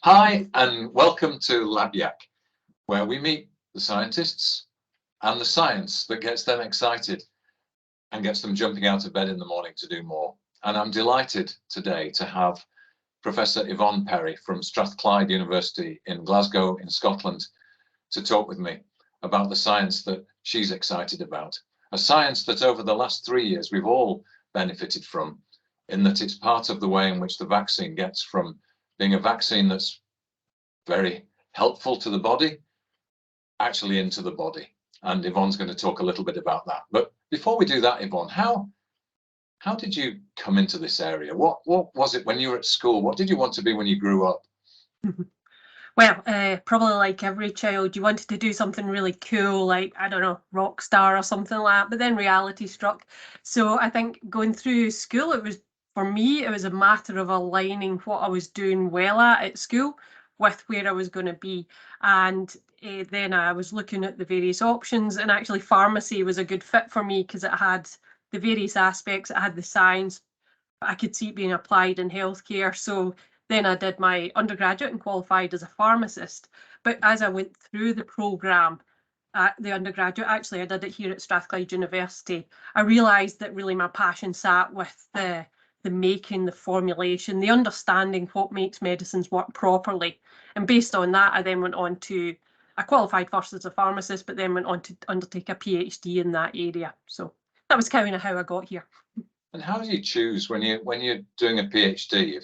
Hi, and welcome to Lab Yak, where we meet the scientists and the science that gets them excited and gets them jumping out of bed in the morning to do more. And I'm delighted today to have Professor Yvonne Perrie from Strathclyde University in Glasgow in Scotland to talk with me about the science that she's excited about. A science that over the last 3 years we've all benefited from, in that it's part of the way in which the vaccine gets from being a vaccine that's very helpful to the body, actually into the body. And Yvonne's going to talk a little bit about that. But before we do that, Yvonne, how did you come into this area? What was it when you were at school? What did you want to be when you grew up? Well, probably like every child, you wanted to do something really cool, like, I don't know, rock star or something like that, but then reality struck. So I think going through school, for me, it was a matter of aligning what I was doing well at school with where I was going to be. And then I was looking at the various options, and actually pharmacy was a good fit for me because it had the various aspects, it had the science, but I could see it being applied in healthcare. So then I did my undergraduate and qualified as a pharmacist. But as I went through the programme, the undergraduate, actually I did it here at Strathclyde University, I realised that really my passion sat with the making, the formulation, the understanding what makes medicines work properly. And based on that, I then went on to, I qualified first as a pharmacist, but then went on to undertake a PhD in that area. So that was kind of how I got here. And how do you choose when you're doing a PhD,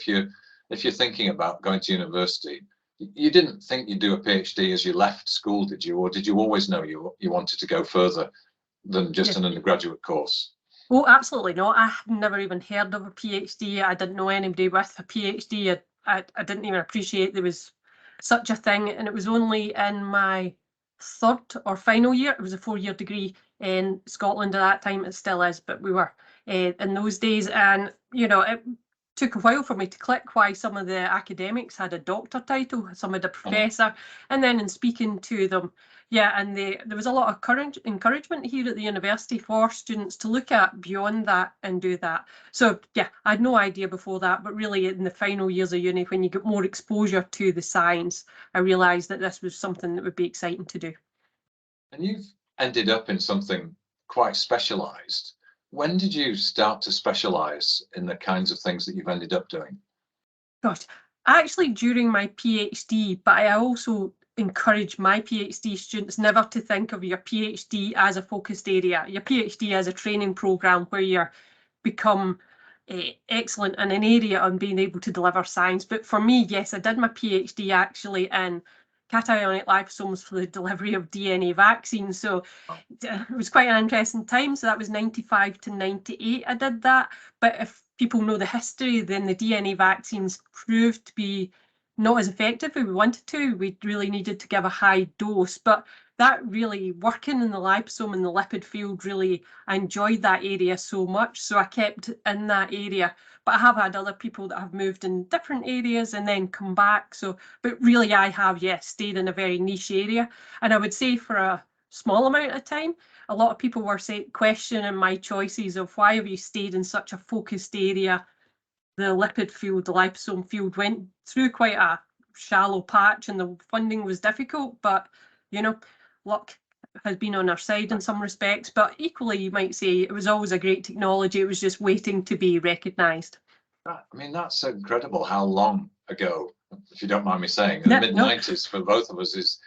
if you're thinking about going to university? You didn't think you'd do a PhD as you left school, did you? Or did you always know you wanted to go further than just an undergraduate course? Oh, absolutely not. I had never even heard of a PhD. I didn't know anybody with a PhD. I didn't even appreciate there was such a thing. And it was only in my third or final year, it was a 4-year degree in Scotland at that time. It still is, but we were in those days. And, you know, it took a while for me to click why some of the academics had a doctor title, some had a professor. And then in speaking to them, yeah, and there was a lot of encouragement here at the university for students to look at beyond that and do that. So yeah, I had no idea before that, but really in the final years of uni, when you get more exposure to the science, I realised that this was something that would be exciting to do. And you've ended up in something quite specialised. When did you start to specialise in the kinds of things that you've ended up doing? Gosh, actually during my PhD, but I also encourage my PhD students never to think of your PhD as a focused area, your PhD as a training programme where you become excellent in an area on being able to deliver science. But for me, yes, I did my PhD actually in cationic liposomes for the delivery of DNA vaccines. So it was quite an interesting time. So that was 95 to 98 I did that. But if people know the history, then the DNA vaccines proved to be not as effective as we wanted to. We really needed to give a high dose, but that really working in the liposome and the lipid field, really, I enjoyed that area so much. So I kept in that area, but I have had other people that have moved in different areas and then come back. So, but really I have, yes, stayed in a very niche area. And I would say for a small amount of time, a lot of people were questioning my choices of why have you stayed in such a focused area. The lipid field, the liposome field went through quite a shallow patch and the funding was difficult, but you know, luck has been on our side in some respects, but equally you might say it was always a great technology, it was just waiting to be recognised. I mean, that's incredible how long ago, if you don't mind me saying, in the mid-90s for both of us is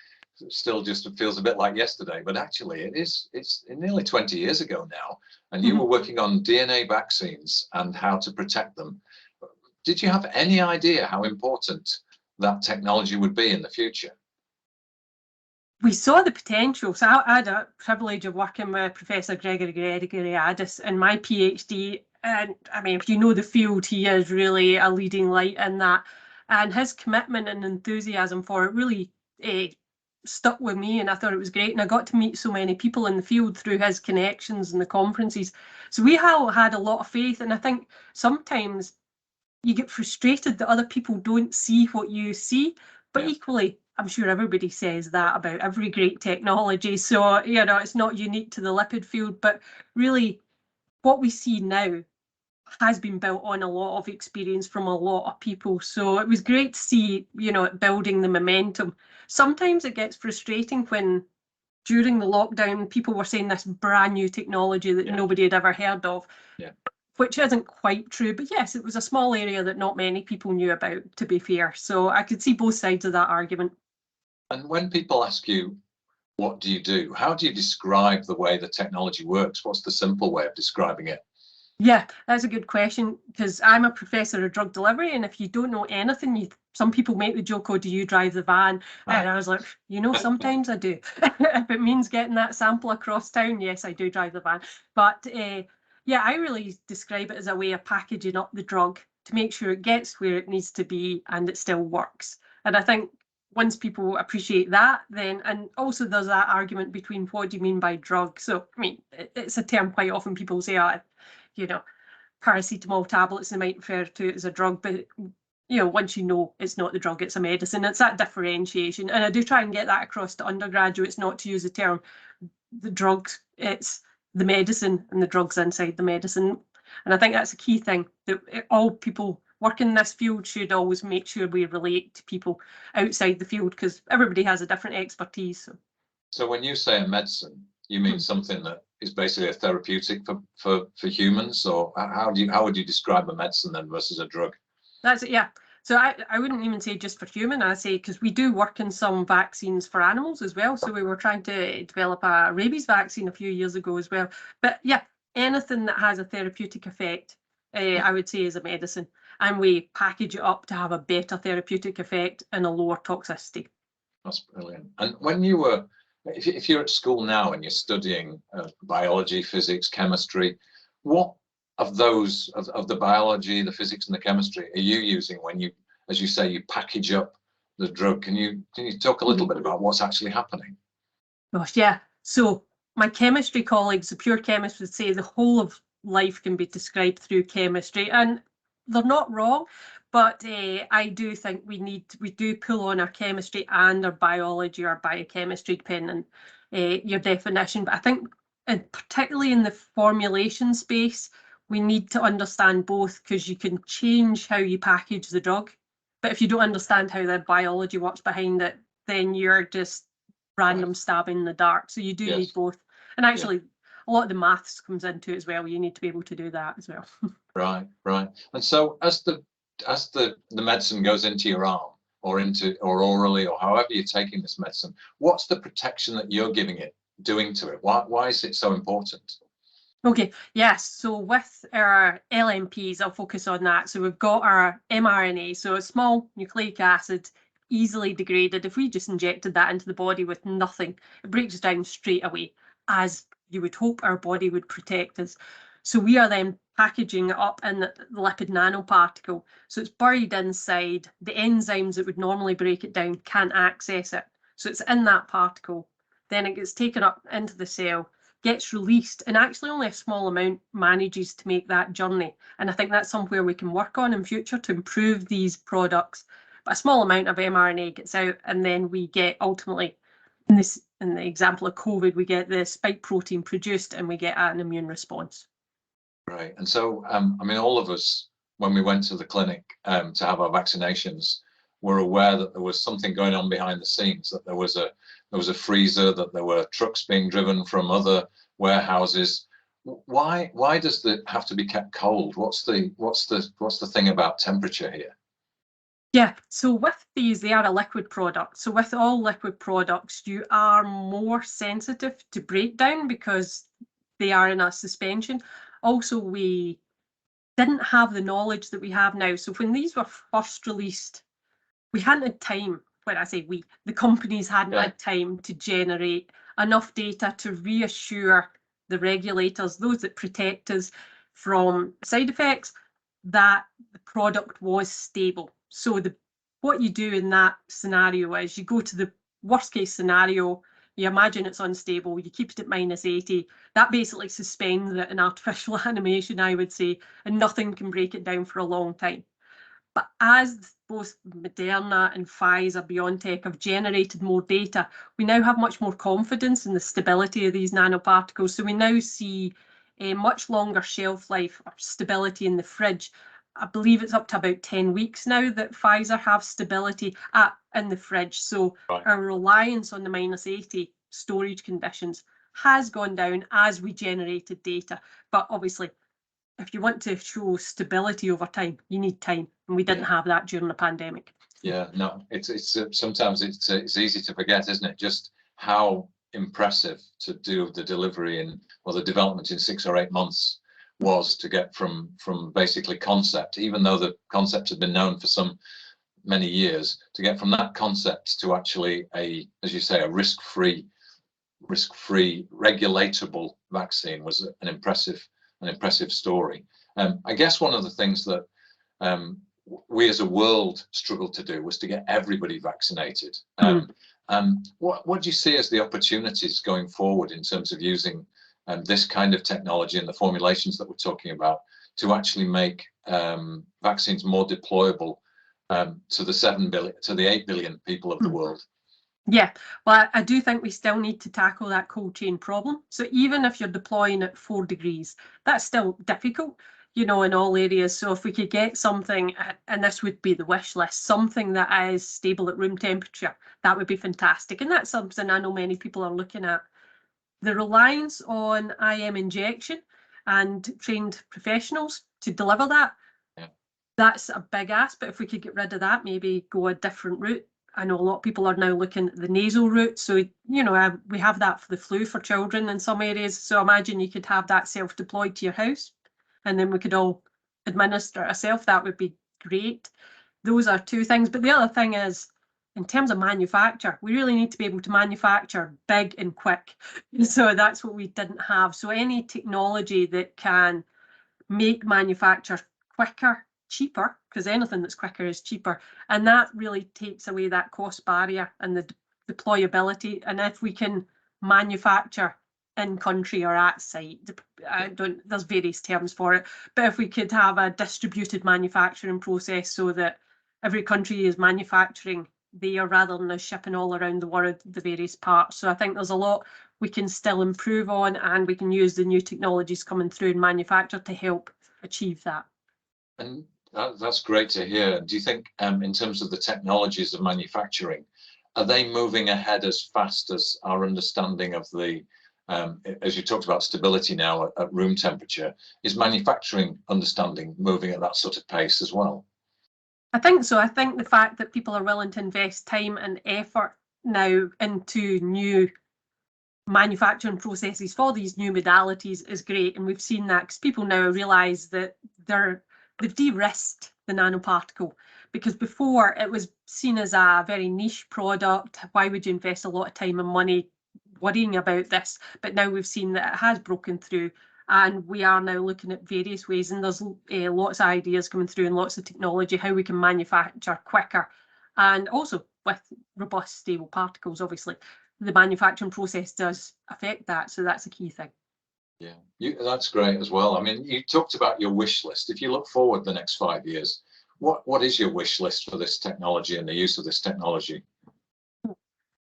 still just feels a bit like yesterday, but actually it's nearly 20 years ago now, and you were working on DNA vaccines and how to protect them. Did you have any idea how important that technology would be in the future? We saw the potential. So I had a privilege of working with Professor Gregory Addis in my PhD. And I mean, if you know the field, he is really a leading light in that. And his commitment and enthusiasm for it really stuck with me, and I thought it was great. And I got to meet so many people in the field through his connections and the conferences. So we had a lot of faith. And I think sometimes you get frustrated that other people don't see what you see, but equally, I'm sure everybody says that about every great technology. So, you know, it's not unique to the lipid field, but really what we see now has been built on a lot of experience from a lot of people. So it was great to see, you know, it building the momentum. Sometimes it gets frustrating when during the lockdown, people were saying this brand new technology that nobody had ever heard of, which isn't quite true. But yes, it was a small area that not many people knew about, to be fair. So I could see both sides of that argument. And when people ask you, what do you do? How do you describe the way the technology works? What's the simple way of describing it? Yeah, that's a good question, because I'm a professor of drug delivery, and if you don't know anything, some people make the joke, oh, do you drive the van? And I was like, you know, sometimes I do. If it means getting that sample across town, yes, I do drive the van. But yeah, I really describe it as a way of packaging up the drug to make sure it gets where it needs to be and it still works. And I think once people appreciate that, then, and also there's that argument between what do you mean by drug? So, I mean, it's a term quite often people say, you know, paracetamol tablets, they might refer to it as a drug, but you know, once you know it's not the drug, it's a medicine. It's that differentiation. And I do try and get that across to undergraduates, not to use the term the drugs, it's the medicine and the drugs inside the medicine. And I think that's a key thing, that all people working in this field should always make sure we relate to people outside the field, because everybody has a different expertise. So when you say a medicine, you mean something that is basically a therapeutic for humans, or how would you describe a medicine then versus a drug? That's it, yeah. So I wouldn't even say just for human, I say, because we do work in some vaccines for animals as well. So we were trying to develop a rabies vaccine a few years ago as well. But yeah, anything that has a therapeutic effect, I would say is a medicine. And we package it up to have a better therapeutic effect and a lower toxicity. That's brilliant. And when you were, if you're at school now and you're studying biology, physics, chemistry, what of those of the biology, the physics, and the chemistry are you using when you, as you say, you package up the drug? Can you talk a little bit about what's actually happening? Gosh, yeah. So my chemistry colleagues, the pure chemists, would say the whole of life can be described through chemistry, and they're not wrong. But I do think we do pull on our chemistry and our biology or biochemistry, depending on your definition. But I think, and particularly in the formulation space, we need to understand both, because you can change how you package the drug. But if you don't understand how the biology works behind it, then you're just random stabbing in the dark. So you do need both. And actually, a lot of the maths comes into it as well. You need to be able to do that as well. Right. And so as the medicine goes into your arm or orally or however you're taking this medicine, what's the protection that you're doing to it? Why is it so important? Okay, yes. So with our LNPs, I'll focus on that. So we've got our mRNA, so a small nucleic acid, easily degraded. If we just injected that into the body with nothing, it breaks down straight away, as you would hope our body would protect us. So we are then packaging it up in the lipid nanoparticle. So it's buried inside. The enzymes that would normally break it down can't access it. So it's in that particle. Then it gets taken up into the cell, gets released, and actually only a small amount manages to make that journey. And I think that's somewhere we can work on in future to improve these products. But a small amount of mRNA gets out, and then we get ultimately, in the example of COVID, we get the spike protein produced and we get an immune response. Right. And so, I mean, all of us, when we went to the clinic to have our vaccinations, were aware that there was something going on behind the scenes, that there was a freezer, that there were trucks being driven from other warehouses. Why does it have to be kept cold? What's the thing about temperature here? Yeah, so with these, they are a liquid product. So with all liquid products, you are more sensitive to breakdown because they are in a suspension. Also, we didn't have the knowledge that we have now. So when these were first released, we hadn't had time. When I say we, the companies hadn't had time to generate enough data to reassure the regulators, those that protect us from side effects, that the product was stable. So what you do in that scenario is you go to the worst case scenario, you imagine it's unstable, you keep it at -80. That basically suspends it in artificial animation, I would say, and nothing can break it down for a long time. But as both Moderna and Pfizer, BioNTech have generated more data, we now have much more confidence in the stability of these nanoparticles. So we now see a much longer shelf life or stability in the fridge. I believe it's up to about 10 weeks now that Pfizer have stability in the fridge. So our reliance on the -80 storage conditions has gone down as we generated data. But obviously, if you want to show stability over time, you need time, and we didn't have that during the pandemic. Yeah, no, it's sometimes it's easy to forget, isn't it? Just how impressive to do the delivery or the development in 6 or 8 months was to get from basically concept, even though the concept had been known for many years, to get from that concept to actually as you say, a risk-free regulatable vaccine was an impressive story. I guess one of the things that we as a world struggled to do was to get everybody vaccinated. What do you see as the opportunities going forward in terms of using this kind of technology and the formulations that we're talking about to actually make vaccines more deployable to the 8 billion people of the world? Yeah, well, I do think we still need to tackle that cold chain problem. So even if you're deploying at 4 degrees, that's still difficult, in all areas. So if we could get something, and this would be the wish list, something that is stable at room temperature, that would be fantastic. And that's something I know many people are looking at. The reliance on IM injection and trained professionals to deliver that, that's a big ask. But if we could get rid of that, maybe go a different route. I know a lot of people are now looking at the nasal route. So, we have that for the flu for children in some areas. So imagine you could have that self-deployed to your house, and then we could all administer it ourselves. That would be great. Those are 2 things. But the other thing is, in terms of manufacture, we really need to be able to manufacture big and quick. So that's what we didn't have. So any technology that can make manufacture quicker, cheaper, because anything that's quicker is cheaper, and that really takes away that cost barrier and the deployability. And if we can manufacture in country or at site, there's various terms for it, but if we could have a distributed manufacturing process so that every country is manufacturing there rather than us shipping all around the world the various parts. So I think there's a lot we can still improve on, and we can use the new technologies coming through in manufacture to help achieve that. And that's great to hear. Do you think in terms of the technologies of manufacturing, are they moving ahead as fast as our understanding of the, as you talked about stability now at room temperature, is manufacturing understanding moving at that sort of pace as well? I think so. I think the fact that people are willing to invest time and effort now into new manufacturing processes for these new modalities is great. And we've seen that because people now realise that they've de-risked the nanoparticle, because before it was seen as a very niche product. Why would you invest a lot of time and money worrying about this? But now we've seen that it has broken through, and we are now looking at various ways, and there's lots of ideas coming through and lots of technology how we can manufacture quicker, and also with robust stable particles. Obviously the manufacturing process does affect that, so that's a key thing. Yeah, that's great as well. I mean, you talked about your wish list. If you look forward the next 5 years, what is your wish list for this technology and the use of this technology?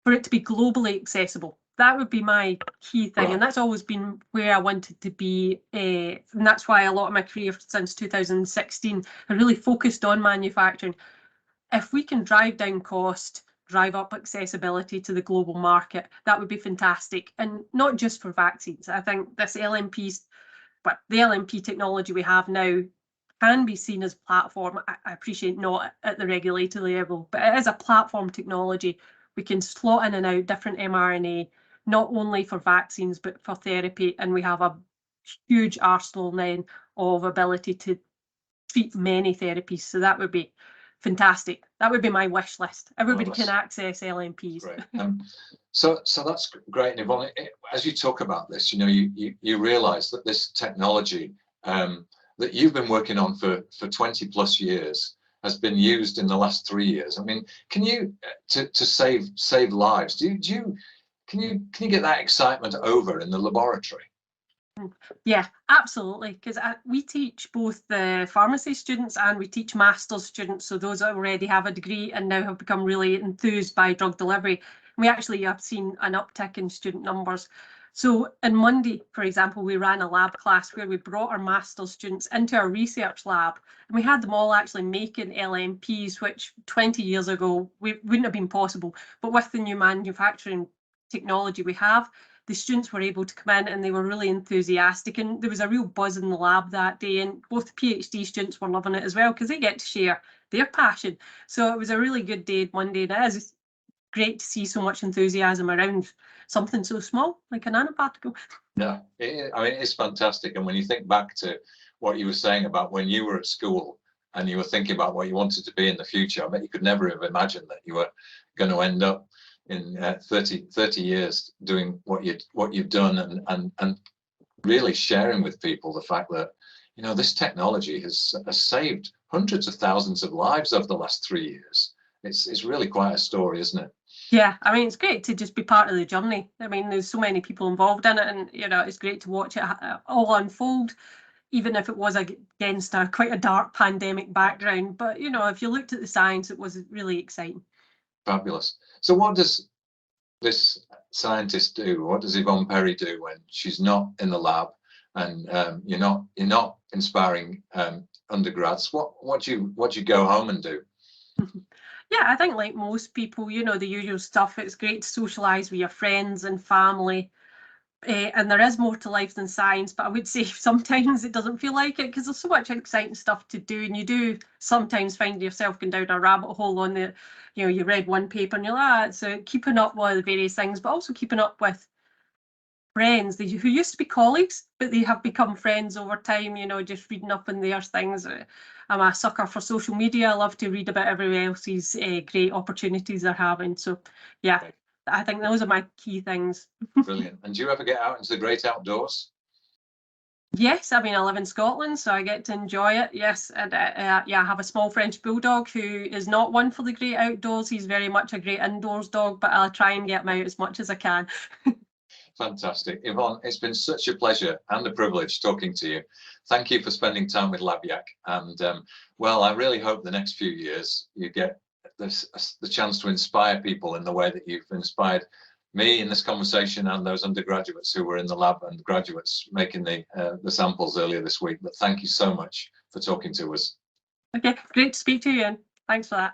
For it to be globally accessible. That would be my key thing, and that's always been where I wanted to be, and that's why a lot of my career since 2016 I really focused on manufacturing. If we can drive down cost, drive up accessibility to the global market, that would be fantastic. And not just for vaccines. I think this LNPs, but the LNP technology we have now can be seen as platform. I appreciate not at the regulatory level, but it is a platform technology. We can slot in and out different mRNA, not only for vaccines, but for therapy. And we have a huge arsenal then of ability to treat many therapies. So that would be fantastic. That would be my wish list. Everybody can access LNPs. So that's great. And Yvonne, as you talk about this, you realise that this technology that you've been working on for 20 plus years has been used in the last 3 years. I mean, can you to save lives? Can you get that excitement over in the laboratory? Yeah, absolutely. Because we teach both the pharmacy students and we teach master's students. So those that already have a degree and now have become really enthused by drug delivery. We actually have seen an uptick in student numbers. So on Monday, for example, we ran a lab class where we brought our master's students into our research lab, and we had them all actually making LMPs, which 20 years ago wouldn't have been possible. But with the new manufacturing technology we have, the students were able to come in and they were really enthusiastic, and there was a real buzz in the lab that day, and both the PhD students were loving it as well because they get to share their passion. So it was a really good day Monday, and it is great to see so much enthusiasm around something so small like a nanoparticle. Yeah, I mean, it's fantastic. And when you think back to what you were saying about when you were at school and you were thinking about what you wanted to be in the future, I bet you could never have imagined that you were going to end up in 30 years doing what you've done, and really sharing with people the fact that, you know, this technology has saved hundreds of thousands of lives over the last 3 years. It's really quite a story, isn't it? Yeah, I mean, it's great to just be part of the journey. I mean, there's so many people involved in it, and you know, it's great to watch it all unfold, even if it was against quite a dark pandemic background. But you know, if you looked at the science, it was really exciting. Fabulous. So what does this scientist do? What does Yvonne Perrie do when she's not in the lab and you're not inspiring undergrads? What do you go home and do? Yeah, I think like most people, you know, the usual stuff. It's great to socialise with your friends and family. And there is more to life than science, but I would say sometimes it doesn't feel like it because there's so much exciting stuff to do, and you do sometimes find yourself going down a rabbit hole on the, you know, you read one paper and you're like, so keeping up with the various things, but also keeping up with friends who used to be colleagues, but they have become friends over time, you know, just reading up on their things. I'm a sucker for social media. I love to read about everyone else's great opportunities they're having. So yeah, I think those are my key things. Brilliant. And do you ever get out into the great outdoors? Yes, I mean, I live in Scotland, so I get to enjoy it. Yes, and yeah, I have a small French bulldog who is not one for the great outdoors. He's very much a great indoors dog, but I'll try and get him out as much as I can. Fantastic. Yvonne, it's been such a pleasure and a privilege talking to you. Thank you for spending time with LabYak. And well, I really hope the next few years you get the chance to inspire people in the way that you've inspired me in this conversation and those undergraduates who were in the lab and graduates making the samples earlier this week. But thank you so much for talking to us. Okay, great to speak to you, and thanks for that.